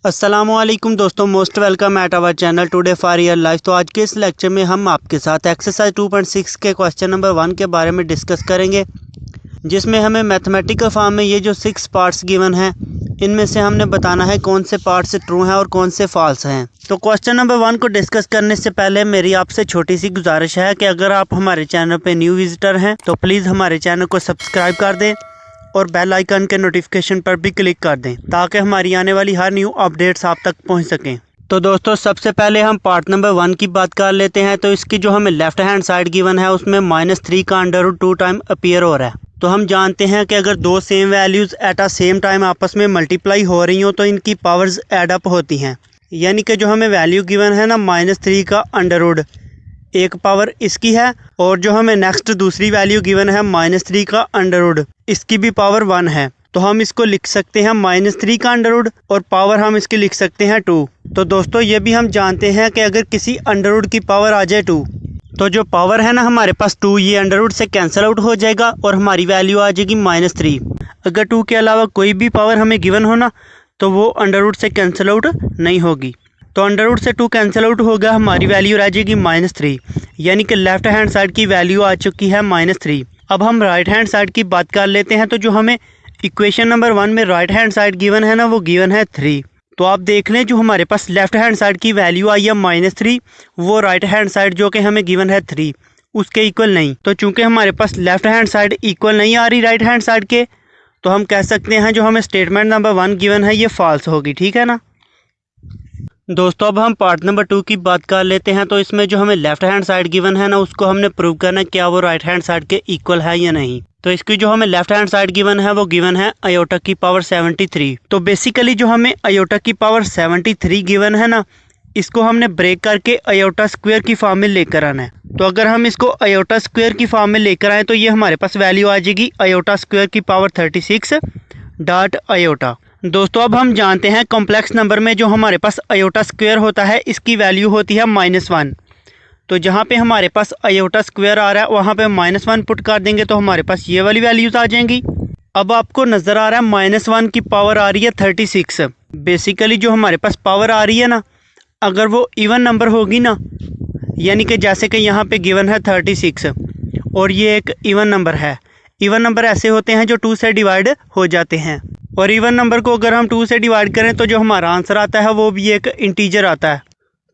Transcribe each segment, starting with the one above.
अस्सलामुअलैकुम दोस्तों, most welcome at our channel today for real life. तो आज के इस लेक्चर में हम आपके साथ एक्सरसाइज 2.6 के क्वेश्चन नंबर 1 के बारे में डिस्कस करेंगे, जिसमें हमें मैथमेटिकल फॉर्म में ये जो 6 पार्ट्स गिवन हैं, इनमें से हमने बताना है कौन से पार्ट्स ट्रू हैं और कौन से फॉल्स हैं। तो क्वेश्चन नंबर 1 को डिस्कस करने से पहले मेरी आपसे छोटी सी गुजारिश है कि अगर आप हमारे चैनल पर न्यू विजिटर हैं तो प्लीज़ हमारे चैनल को सब्सक्राइब कर दें और बेल आइकन के नोटिफिकेशन पर भी क्लिक कर दें ताकि हमारी आने वाली हर न्यू अपडेट्स आप तक पहुंच सकें। तो दोस्तों, सबसे पहले हम पार्ट नंबर 1 की बात कर लेते हैं। तो इसकी जो हमें लेफ्ट हैंड साइड गिवन है उसमें -3 का अंडर 2 टाइम अपीयर हो रहा है। तो हम जानते हैं कि अगर दो same values at a same time आपस में मल्टीप्लाई हो रही हो तो इनकी पावर्स एड अप होती हैं। यानी कि जो हमें वैल्यू गिवन है ना -3 का अंडर एक पावर इसकी है, और जो हमें नेक्स्ट दूसरी वैल्यू गिवन है -3 का अंडर इसकी भी पावर 1 है। तो हम इसको लिख सकते हैं -3 का अंडर और पावर हम इसकी लिख सकते हैं 2। तो दोस्तों, ये भी हम जानते हैं कि अगर किसी अंडर की पावर आ जाए 2 तो जो पावर है ना हमारे पास 2, ये अंडर से कैंसिल आउट हो जाएगा और हमारी वैल्यू आ जाएगी -3। अगर 2 के अलावा कोई भी पावर हमें गिवन हो ना तो वो अंडर से कैंसिल आउट नहीं होगी। तो अंडर से 2 कैंसिल आउट हो गया, हमारी वैल्यू रह जाएगी -3। यानी कि लेफ्ट हैंड साइड की वैल्यू आ चुकी है -3। अब हम राइट हैंड साइड की बात कर लेते हैं। तो जो हमें इक्वेशन नंबर 1 में राइट हैंड साइड गिवन है ना वो गिवन है 3। तो आप देख लें, जो हमारे पास लेफ्ट हैंड साइड की वैल्यू आई है -3, वो राइट हैंड साइड जो कि हमें गिवन है 3 उसके इक्वल नहीं। तो चूंकि हमारे पास लेफ्ट हैंड साइड इक्वल नहीं आ रही राइट हैंड साइड के, तो हम कह सकते हैं जो हमें स्टेटमेंट नंबर 1 गिवन है ये फॉल्स होगी। ठीक है ना दोस्तों, अब हम पार्ट नंबर 2 की बात कर लेते हैं। तो इसमें जो हमें लेफ्ट हैंड साइड गिवन है ना उसको हमने प्रूव करना है क्या वो राइट हैंड साइड के इक्वल है या नहीं। तो इसकी जो हमें लेफ्ट हैंड साइड गिवन है वो गिवन है आयोटा की पावर 73। तो बेसिकली जो हमें आयोटा की पावर 73 गिवन है ना, इसको हमने ब्रेक करके आयोटा स्क्वायर की फॉर्म में लेकर आना है। तो अगर हम इसको आयोटा स्क्वायर की फॉर्म में लेकर आए तो ये हमारे पास वैल्यू आ जाएगी आयोटा स्क्वायर की पावर 36 डॉट आयोटा। दोस्तों, अब हम जानते हैं कॉम्प्लेक्स नंबर में जो हमारे पास आयोटा स्क्वायर होता है इसकी वैल्यू होती है -1। तो जहाँ पे हमारे पास आयोटा स्क्वायर आ रहा है वहाँ पे -1 पुट कर देंगे तो हमारे पास ये वाली वैल्यूज आ जाएंगी। अब आपको नज़र आ रहा है -1 की पावर आ रही है 36। बेसिकली जो हमारे पास पावर आ रही है ना, अगर वो इवन नंबर होगी ना, यानी कि जैसे कि यहाँ पे गिवन है 36 और ये एक इवन नंबर है। इवन नंबर ऐसे होते हैं जो 2 से डिवाइड हो जाते हैं, और इवन नंबर को अगर हम 2 से डिवाइड करें तो जो हमारा आंसर आता है वो भी एक इंटीजर आता है।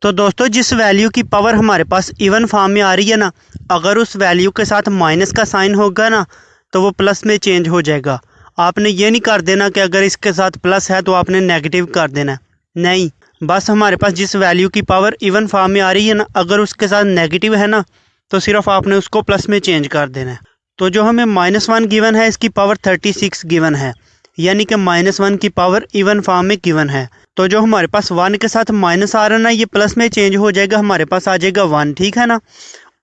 तो दोस्तों, जिस वैल्यू की पावर हमारे पास इवन फॉर्म में आ रही है ना, अगर उस वैल्यू के साथ माइनस का साइन होगा ना तो वो प्लस में चेंज हो जाएगा। आपने ये नहीं कर देना कि अगर इसके साथ प्लस है तो आपने नेगेटिव कर देना, नहीं। बस हमारे पास जिस वैल्यू की पावर इवन फॉर्म में आ रही है ना, अगर उसके साथ नेगेटिव है ना तो सिर्फ आपने उसको प्लस में चेंज कर देना है। तो जो हमें -1 गिवन है इसकी पावर 36 गिवन है, यानी कि -1 की पावर इवन फॉर्म में गिवन है। तो जो हमारे पास 1 के साथ माइनस आ रहा है ना, ये प्लस में चेंज हो जाएगा, हमारे पास आ जाएगा 1। ठीक है ना,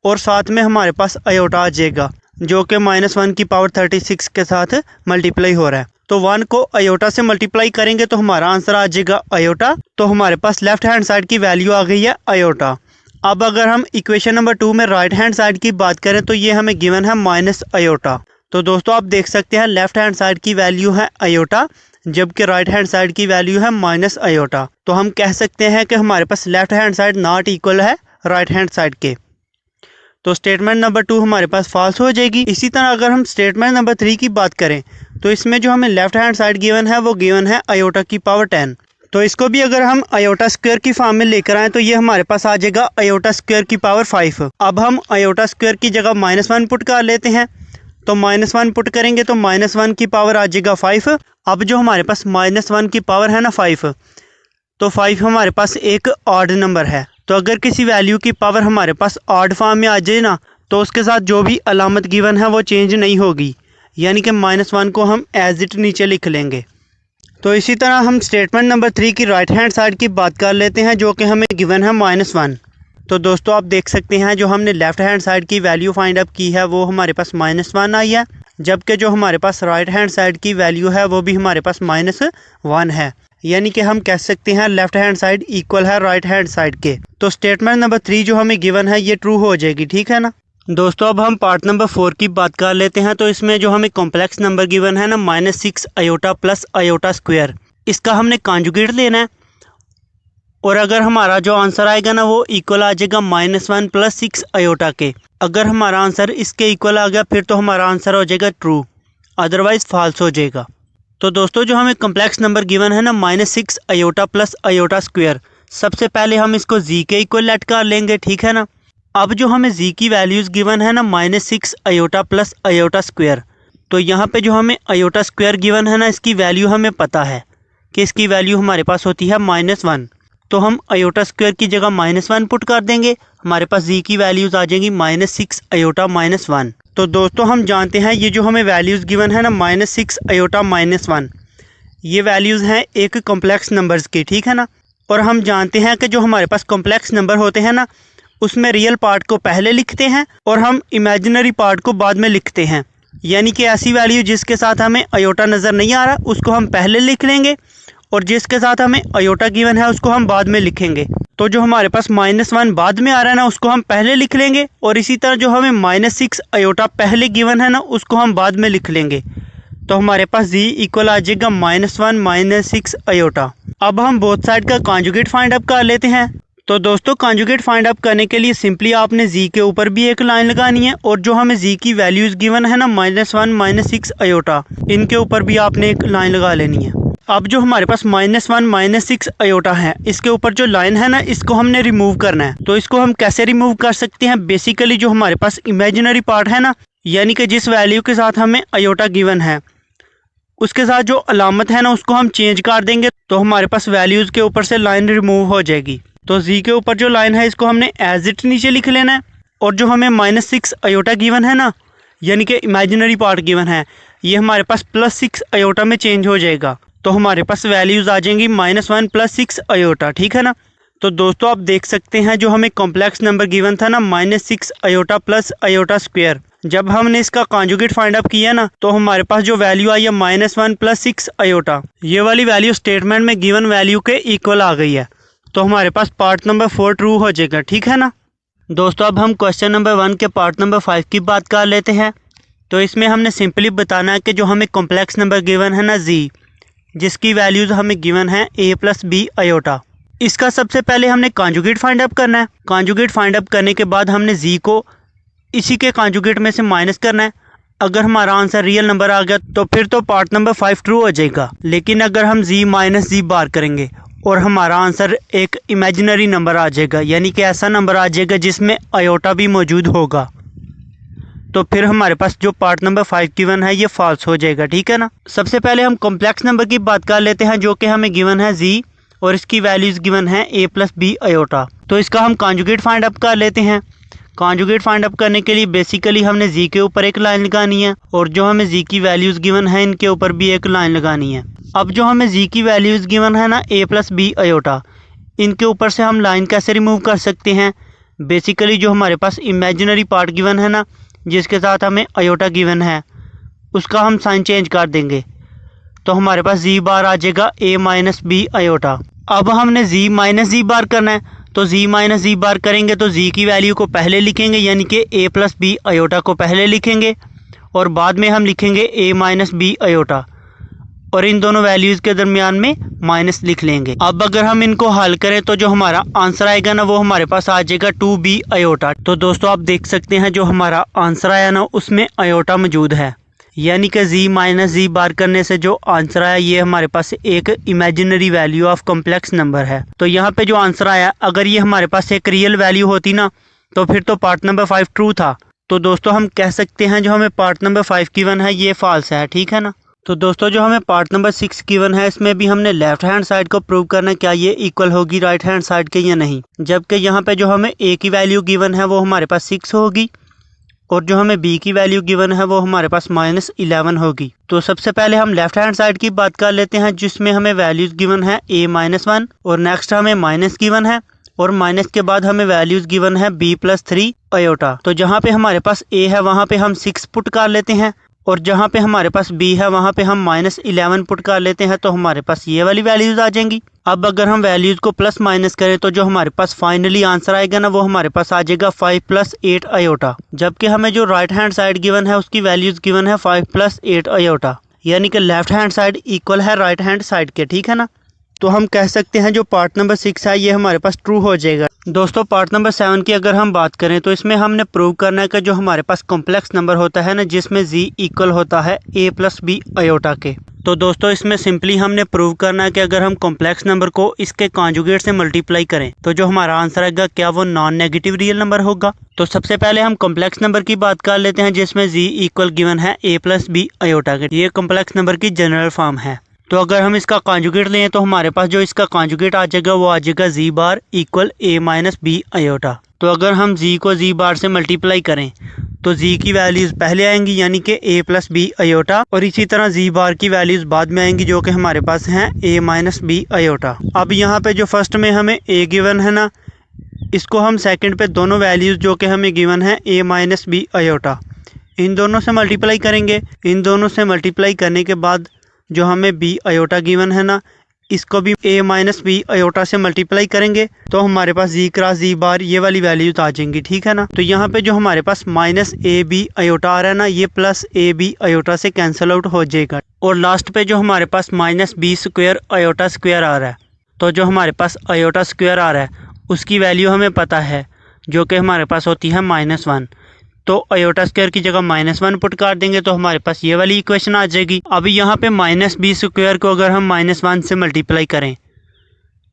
और साथ में हमारे पास आयोटा आ जाएगा जो कि -1 की पावर 36 के साथ मल्टीप्लाई हो रहा है। तो 1 को आयोटा से मल्टीप्लाई करेंगे तो हमारा आंसर आ जाएगा आयोटा। तो हमारे पास लेफ्ट हैंड साइड की वैल्यू आ गई है आयोटा। अब अगर हम इक्वेशन नंबर 2 में राइट हैंड साइड की बात करें तो ये हमें गिवन है माइनस आयोटा। तो दोस्तों, आप देख सकते हैं लेफ्ट हैंड साइड की वैल्यू है आयोटा जबकि राइट हैंड साइड की वैल्यू है माइनस आयोटा। तो हम कह सकते हैं कि हमारे पास left hand side not equal है राइट हैंड साइड के। तो स्टेटमेंट नंबर 2 हमारे पास फॉल्स हो जाएगी। इसी तरह अगर हम स्टेटमेंट नंबर 3 की बात करें तो इसमें जो हमें लेफ्ट हैंड साइड गिवन है वो गिवन है आयोटा की पावर 10। तो इसको भी अगर हम आयोटा स्क्वायर की फॉर्म में लेकर आए तो ये हमारे पास आ जाएगा आयोटा स्क्वायर की पावर 5। अब हम आयोटा स्क्वायर की जगह -1 पुट कर लेते हैं। तो -1 पुट करेंगे तो -1 की पावर आ जाएगा 5। अब जो हमारे पास -1 की पावर है ना 5, तो 5 हमारे पास एक ऑड नंबर है। तो अगर किसी वैल्यू की पावर हमारे पास ऑड फॉर्म में आ जाए ना तो उसके साथ जो भी अलामत गिवन है वो चेंज नहीं होगी, यानी कि -1 को हम एज इट नीचे लिख लेंगे। तो इसी तरह हम स्टेटमेंट नंबर 3 की राइट हैंड साइड की बात कर लेते हैं जो कि हमें गिवन है -1। तो दोस्तों, आप देख सकते हैं जो हमने लेफ्ट हैंड साइड की वैल्यू फाइंड अप की है वो हमारे पास -1 आई है, जबकि जो हमारे पास राइट हैंड साइड की वैल्यू है वो भी हमारे पास -1 है। यानी कि हम कह सकते हैं लेफ्ट हैंड साइड इक्वल है राइट हैंड साइड के। तो स्टेटमेंट नंबर 3 जो हमें गिवन है ये ट्रू हो जाएगी। ठीक है ना दोस्तों, अब हम पार्ट नंबर 4 की बात कर लेते हैं। तो इसमें जो हमें कॉम्प्लेक्स नंबर गिवन है ना -6 आयोटा प्लस आयोटा स्क्वायर, इसका हमने कॉन्जुगेट लेना है। और अगर हमारा जो आंसर आएगा ना वो इक्वल आ जाएगा -1 + 6 अयोटा के। अगर हमारा आंसर इसके इक्वल आ गया फिर तो हमारा आंसर हो जाएगा ट्रू, अदरवाइज फॉल्स हो जाएगा। तो दोस्तों जो हमें कॉम्प्लेक्स नंबर गिवन है ना -6 अयोटा प्लस अयोटा स्क्वायर, सबसे पहले हम इसको जी के इक्वल लेट कर लेंगे, ठीक है ना। अब जो हमें जी की वैल्यूज़ गिवन है ना -6 अयोटा प्लस अयोटा स्क्वायर, तो यहाँ पे जो हमें अयोटा स्क्वायर गिवन है ना इसकी वैल्यू हमें पता है कि इसकी वैल्यू हमारे पास होती है -1। तो हम अयोटा स्क्वायर की जगह -1 पुट कर देंगे, हमारे पास जी की वैल्यूज़ आ जाएंगी -6 अयोटा -1। तो दोस्तों हम जानते हैं ये जो हमें वैल्यूज़ गिवन है ना -6 अयोटा -1, ये वैल्यूज़ हैं एक कॉम्प्लेक्स नंबर्स की, ठीक है ना। और हम जानते हैं कि जो हमारे पास कॉम्प्लेक्स नंबर होते हैं ना उसमें रियल पार्ट को पहले लिखते हैं और हम इमेजिनरी पार्ट को बाद में लिखते हैं। यानी कि ऐसी वैल्यू जिसके साथ हमें अयोटा नज़र नहीं आ रहा उसको हम पहले लिख लेंगे और जिसके साथ हमें अयोटा गिवन है उसको हम बाद में लिखेंगे। तो जो हमारे पास -1 बाद में आ रहा है ना उसको हम पहले लिख लेंगे और इसी तरह जो हमें -6 अयोटा पहले गिवन है ना उसको हम बाद में लिख लेंगे। तो हमारे पास जी इक्वल आ जाएगा -1 - 6 अयोटा। अब हम बोथ साइड का कॉन्जुगेट फाइंड अप कर लेते हैं। तो दोस्तों कॉन्जुगेट फाइंड अप करने के लिए सिंपली आपने जी के ऊपर भी एक लाइन लगानी है और जो हमें जी की वैल्यूज़ गिवन है ना -1 - 6 अयोटा, इनके ऊपर भी आपने एक लाइन लगा लेनी है। अब जो हमारे पास -1 - 6 अयोटा है इसके ऊपर जो लाइन है ना इसको हमने रिमूव करना है। तो इसको हम कैसे रिमूव कर सकते हैं? बेसिकली जो हमारे पास इमेजिनरी पार्ट है ना, यानी कि जिस वैल्यू के साथ हमें अयोटा गिवन है उसके साथ जो अलामत है ना उसको हम चेंज कर देंगे तो हमारे पास वैल्यूज़ के ऊपर से लाइन रिमूव हो जाएगी। तो जी के ऊपर जो लाइन है इसको हमने एज इट नीचे लिख लेना है और जो हमें -6 अयोटा गिवन है ना यानी कि इमेजिनरी पार्ट गिवन है ये हमारे पास +6 अयोटा में चेंज हो जाएगा। तो हमारे पास वैल्यूज़ आ जाएंगी -1 + 6 अयोटा, ठीक है ना। तो दोस्तों आप देख सकते हैं जो हमें कॉम्प्लेक्स नंबर गिवन था ना -6 अयोटा प्लस अयोटा स्क्वायर, जब हमने इसका कॉन्जुगेट फाइंड अप किया ना तो हमारे पास जो वैल्यू आई है -1 + 6 अयोटा, ये वाली वैल्यू स्टेटमेंट में गिवन वैल्यू के इक्वल आ गई है। तो हमारे पास पार्ट नंबर 4 ट्रू हो जाएगा, ठीक है ना। दोस्तों अब हम क्वेश्चन नंबर 1 के पार्ट नंबर 5 की बात कर लेते हैं। तो इसमें हमने सिंपली बताना है कि जो हमें कॉम्प्लेक्स नंबर गिवन है ना जी, जिसकी वैल्यूज़ हमें गिवन है a + b अयोटा, इसका सबसे पहले हमने कॉन्जुगेट फाइंड अप करना है। कॉन्जुगेट फाइंड अप करने के बाद हमने जी को इसी के कॉन्जुगेट में से माइनस करना है। अगर हमारा आंसर रियल नंबर आ गया तो फिर तो पार्ट नंबर 5 ट्रू हो जाएगा। लेकिन अगर हम जी - जी बार करेंगे और हमारा आंसर एक इमेजिनरी नंबर आ जाएगा, यानी कि ऐसा नंबर आ जाएगा जिसमें अयोटा भी मौजूद होगा, तो फिर हमारे पास जो पार्ट नंबर 5 गिवन है ये फॉल्स हो जाएगा, ठीक है ना। सबसे पहले हम कॉम्प्लेक्स नंबर की बात कर लेते हैं जो कि हमें गिवन है जी और इसकी वैल्यूज़ गिवन है a + b अयोटा। तो इसका हम कॉन्जुगेट फाइंड अप कर लेते हैं। कॉन्जुगेट फाइंड अप करने के लिए बेसिकली हमने जी के ऊपर एक लाइन लगानी है और जो हमें जी की वैल्यूज़ गिवन है इनके ऊपर भी एक लाइन लगानी है। अब जो हमें जी की वैल्यूज़ गिवन है ना a + b अयोटा, इनके ऊपर से हम लाइन कैसे रिमूव कर सकते हैं? बेसिकली जो हमारे पास इमेजिनरी पार्ट गिवन है ना जिसके साथ हमें अयोटा गिवन है उसका हम साइन चेंज कर देंगे तो हमारे पास जी बार आ जाएगा a - b अयोटा। अब हमने जी - जी बार करना है, तो जी - जी बार करेंगे तो जी की वैल्यू को पहले लिखेंगे यानी कि a + b अयोटा को पहले लिखेंगे और बाद में हम लिखेंगे a - b अयोटा और इन दोनों वैल्यूज़ के दरमियान में माइनस लिख लेंगे। अब अगर हम इनको हल करें तो जो हमारा आंसर आएगा ना वो हमारे पास आ जाएगा 2b अयोटा। तो दोस्तों आप देख सकते हैं जो हमारा आंसर आया ना उसमें अयोटा मौजूद है, यानी कि जी - जी बार करने से जो आंसर आया ये हमारे पास एक imaginary value of complex number है। तो यहाँ पे जो आंसर आया अगर ये हमारे पास एक रियल वैल्यू होती ना तो फिर तो पार्ट नंबर 5 ट्रू था। तो दोस्तों हम कह सकते हैं जो हमें पार्ट नंबर 5 गिवन है ये फॉल्स है, ठीक है ना। तो दोस्तों जो हमें पार्ट नंबर 6 गिवन है इसमें भी हमने लेफ्ट हैंड साइड को प्रूव करना है क्या ये इक्वल होगी राइट हैंड साइड के या नहीं। जबकि यहाँ पे जो हमें a की वैल्यू गिवन है वो हमारे पास 6 होगी और जो हमें b की वैल्यू गिवन है वो हमारे पास -11 होगी। तो सबसे पहले हम लेफ्ट हैंड साइड की बात कर लेते हैं जिसमें हमें वैल्यूज़ गिवन है a - 1 और नेक्स्ट हमें माइनस गिवन है और माइनस के बाद हमें वैल्यूज़ गिवन है b + 3 अयोटा। तो जहाँ पे हमारे पास a है वहाँ पे हम 6 पुट कर लेते हैं और जहाँ पे हमारे पास b है वहाँ पे हम -11 पुट कर लेते हैं तो हमारे पास ये वाली वैल्यूज़ आ जाएंगी। अब अगर हम वैल्यूज़ को प्लस माइनस करें तो जो हमारे पास फाइनली आंसर आएगा ना वो हमारे पास आ जाएगा 5 + 8 अयोटा। जबकि हमें जो राइट हैंड साइड गिवन है उसकी वैल्यूज़ गिवन है 5 + 8 अयोटा, यानी कि लेफ्ट हैंड साइड इक्वल है राइट हैंड साइड के, ठीक है ना। तो हम कह सकते हैं जो पार्ट नंबर 6 है ये हमारे पास ट्रू हो जाएगा। दोस्तों पार्ट नंबर 7 की अगर हम बात करें तो इसमें हमने प्रूव करना है कि जो हमारे पास कॉम्प्लेक्स नंबर होता है ना, जिसमें z इक्वल होता है a प्लस बी आयोटा के। तो दोस्तों इसमें सिंपली हमने प्रूव करना है कि अगर हम कॉम्प्लेक्स नंबर को इसके कॉन्जुगेट से मल्टीप्लाई करें तो जो हमारा आंसर आएगा क्या वो नॉन नेगेटिव रियल नंबर होगा। तो सबसे पहले हम कॉम्प्लेक्स नंबर की बात कर लेते हैं जिसमें z इक्वल गिवन है a प्लस बी आयोटा के। ये कॉम्प्लेक्स नंबर की जनरल फॉर्म है। तो अगर हम इसका कॉन्जुगेट लें तो हमारे पास जो इसका कॉन्जुगेट आ जाएगा वो आ जाएगा z bar equal a minus B iota. तो अगर हम z को z बार से मल्टीप्लाई करें तो z की वैल्यूज पहले आएंगी यानी कि a प्लस बी आयोटा, और इसी तरह z बार की वैल्यूज बाद में आएंगी जो कि हमारे पास हैं a माइनस बी आयोटा। अब यहाँ पे जो फर्स्ट में हमें a गिवन है ना, इसको हम सेकंड पे दोनों वैल्यूज जो कि हमें गिवन है a माइनस बी आयोटा, इन दोनों से मल्टीप्लाई करेंगे। इन दोनों से मल्टीप्लाई करने के बाद जो हमें बी आयोटा गिवन है ना, इसको भी a माइनस बी आयोटा से मल्टीप्लाई करेंगे तो हमारे पास z क्रॉस z बार ये वाली वैल्यूज आ जाएंगी, ठीक है ना। तो यहाँ पे जो हमारे पास माइनस ए बी आयोटा आ रहा है ना, ये प्लस ए बी आयोटा से कैंसिल आउट हो जाएगा। और लास्ट पे जो हमारे पास minus B square iota square आ रहा है, तो जो हमारे पास आयोटा स्क्वायर आ रहा है उसकी वैल्यू हमें पता है जो कि हमारे पास होती है -1। तो आयोटा स्क्वायर की जगह -1 पुट कर देंगे तो हमारे पास ये वाली इक्वेशन आ जाएगी। अभी यहाँ पे माइनस बी स्क्वायर को अगर हम -1 से मल्टीप्लाई करें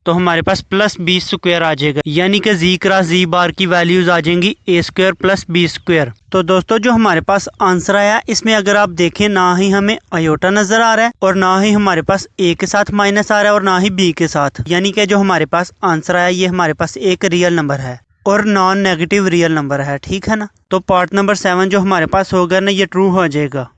तो हमारे पास प्लस बी स्क्वायर आ जाएगा, यानी कि z क्रॉस z बार की वैल्यूज आ जाएंगी a square plus B square. तो दोस्तों जो हमारे पास आंसर आया इसमें अगर आप देखें ना ही हमें आयोटा नजर आ रहा है और ना ही हमारे पास a के साथ माइनस आ रहा है और ना ही b के साथ, यानी कि जो हमारे पास आंसर आया ये हमारे पास एक रियल नंबर है और नॉन नेगेटिव रियल नंबर है, ठीक है ना। तो पार्ट नंबर 7 जो हमारे पास होगा ना ये ट्रू हो जाएगा।